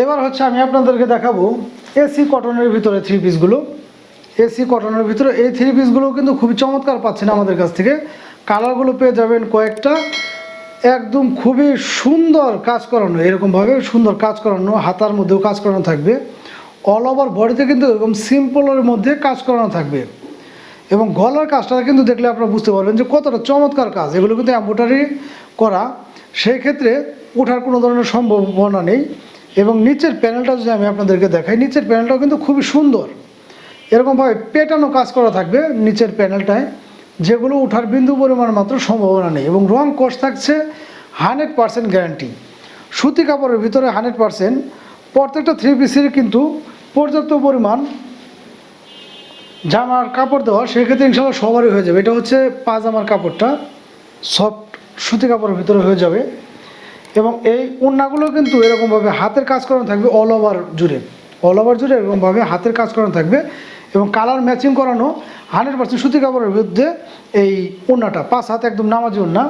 এবার হচ্ছে আমি আপনাদেরকে দেখাবো এসি কটনের ভিতরে থ্রি পিসগুলো। এসি কটনের ভিতরে এই থ্রি পিসগুলো কিন্তু খুবই চমৎকার পাচ্ছেন আমাদের কাছ থেকে। কালারগুলো পেয়ে যাবেন কয়েকটা, একদম খুবই সুন্দর কাজ করানো, এরকমভাবে সুন্দর কাজ করানো, হাতার মধ্যেও কাজ করানো থাকবে। অল ওভার বডিতে কিন্তু এরকম সিম্পলের মধ্যে কাজ করানো থাকবে এবং গলার কাজটা কিন্তু দেখলে আপনারা বুঝতে পারবেন যে কতটা চমৎকার কাজ। এগুলো কিন্তু এমব্রয়ডারি করা, সেই ক্ষেত্রে ওঠার কোনো ধরনের সম্ভাবনা নেই। এবং নিচের প্যানেলটা যদি আমি আপনাদেরকে দেখাই, নিচের প্যানেলটাও কিন্তু খুবই সুন্দর, এরকমভাবে পেটানো কাজ করা থাকবে নিচের প্যানেলটায়, যেগুলো ওঠার বিন্দু পরিমাণ মাত্র সম্ভাবনা নেই। এবং রং কোষ থাকছে 100% গ্যারান্টি, সুতি কাপড়ের ভিতরে 100%। প্রত্যেকটা থ্রি পিসের কিন্তু পর্যাপ্ত পরিমাণ জামার কাপড় দেওয়া, সেক্ষেত্রে ইনশাল্লাহ সবারই হয়ে যাবে। এটা হচ্ছে পাজামার কাপড়টা, সফট সুতি কাপড়ের ভিতরে হয়ে যাবে। এবং এই ওড়নাগুলো কিন্তু এরকমভাবে হাতের কাজ করানো থাকবে, অল ওভার জুড়ে এরকমভাবে হাতের কাজ করানো থাকবে এবং কালার ম্যাচিং করানো 100% সুতি কাপড়ের বিরুদ্ধে এই ওড়নাটা, 5 হাত একদম নামাজি ওড়না।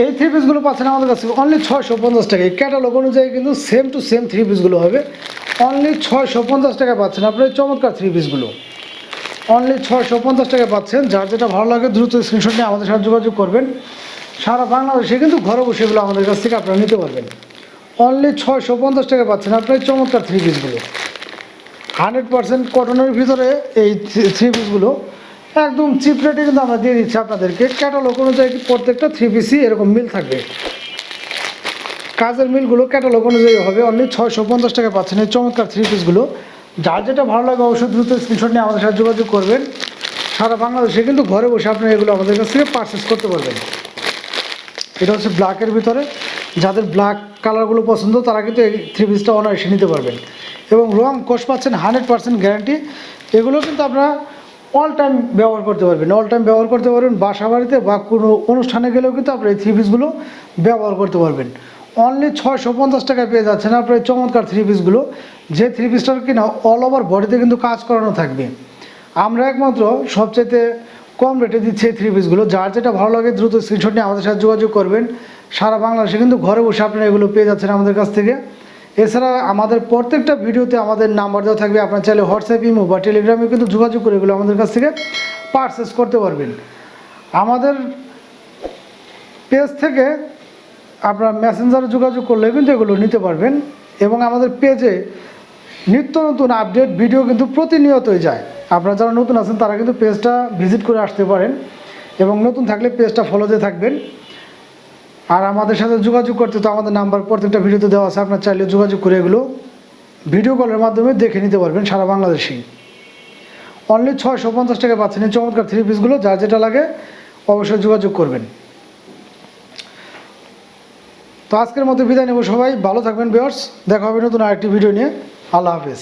এই থ্রি পিসগুলো পাচ্ছেন আমাদের কাছে অনলি 650 টাকা। এই ক্যাটালগ অনুযায়ী কিন্তু সেম টু সেম থ্রি পিসগুলো হবে, অনলি 650 টাকা পাচ্ছেন আপনার চমৎকার থ্রি পিসগুলো, অনলি 650 টাকা পাচ্ছেন। যার যেটা ভালো লাগে দ্রুত স্ক্রিনশট নিয়ে আমাদের সাথে যোগাযোগ করবেন। সারা বাংলাদেশে কিন্তু ঘরে বসে এগুলো আমাদের কাছ থেকে আপনারা নিতে পারবেন। অনলি 650 টাকা পাচ্ছেন আপনার চমৎকার থ্রি পিসগুলো, 100% কটনের ভিতরে এই থ্রি পিসগুলো একদম চিপ রেটে কিন্তু আমরা দিয়ে দিচ্ছি আপনাদেরকে। ক্যাটালগ অনুযায়ী প্রত্যেকটা থ্রি পিসই এরকম মিল থাকবে, কাজের মিলগুলো ক্যাটালগ অনুযায়ী হবে। অনলি 650 টাকা পাচ্ছেন এই চমৎকার থ্রি পিসগুলো। যার যেটা ভালো লাগে অবশ্যই দ্রুত স্ক্রিনশট নিয়ে আমাদের সাথে যোগাযোগ করবেন। সারা বাংলাদেশে কিন্তু ঘরে বসে আপনারা এগুলো আমাদের কাছ থেকে পারচেস করতে পারবেন। এটা হচ্ছে ব্ল্যাকের ভিতরে, যাদের ব্ল্যাক কালারগুলো পছন্দ তারা কিন্তু এই থ্রি পিসটা অনায়াসে নিতে পারবেন। এবং রং কোষ পাচ্ছেন 100% গ্যারান্টি। এগুলো কিন্তু আপনারা অল টাইম ব্যবহার করতে পারবেন, বাসা বাড়িতে বা কোনো অনুষ্ঠানে গেলেও কিন্তু আপনার এই থ্রি পিসগুলো ব্যবহার করতে পারবেন। অনলি 650 টাকায় পেয়ে যাচ্ছেন আপনার এই চমৎকার থ্রি পিসগুলো, যে থ্রি পিসটার কিনা অল ওভার বডিতে কিন্তু কাজ করানো থাকবে। আমরা একমাত্র সবচাইতে কম রেটে দিচ্ছি এই থ্রি পিসগুলো। যার যেটা ভালো লাগে দ্রুত স্ক্রিনশট নিয়ে আমাদের সাথে যোগাযোগ করবেন। সারা বাংলাদেশে কিন্তু ঘরে বসে আপনারা এগুলো পেয়ে যাচ্ছেন আমাদের কাছ থেকে। এছাড়া আমাদের প্রত্যেকটা ভিডিওতে আমাদের নাম্বার দেওয়া থাকবে, আপনার চাইলে হোয়াটসঅ্যাপ, ইমো বা টেলিগ্রামে কিন্তু যোগাযোগ করে এগুলো আমাদের কাছ থেকে পারচেস করতে পারবেন। আমাদের পেজ থেকে আপনার মেসেঞ্জারে যোগাযোগ করলে কিন্তু এগুলো নিতে পারবেন। এবং আমাদের পেজে নিত্য নতুন আপডেট ভিডিও কিন্তু প্রতিনিয়তই যায়। আপনারা যারা নতুন আছেন তারা কিন্তু পেজটা ভিজিট করে আসতে পারেন এবং নতুন থাকলে পেজটা ফলো দিয়ে থাকবেন। আর আমাদের সাথে যোগাযোগ করতে তো আমাদের নাম্বার প্রত্যেকটা ভিডিওতে দেওয়া আছে, আপনার চাইলে যোগাযোগ করে এগুলো ভিডিও কলের মাধ্যমে দেখে নিতে পারবেন সারা বাংলাদেশেই। অনলি 650 টাকা পাচ্ছেন এই চমৎকার থ্রি পিসগুলো। যার যেটা লাগে অবশ্যই যোগাযোগ করবেন। তো আজকের মতো বিদায় নেব সবাই, ভালো থাকবেন ভিউয়ার্স, দেখা হবে নতুন আরেকটি ভিডিও নিয়ে। আল্লাহ হাফেজ।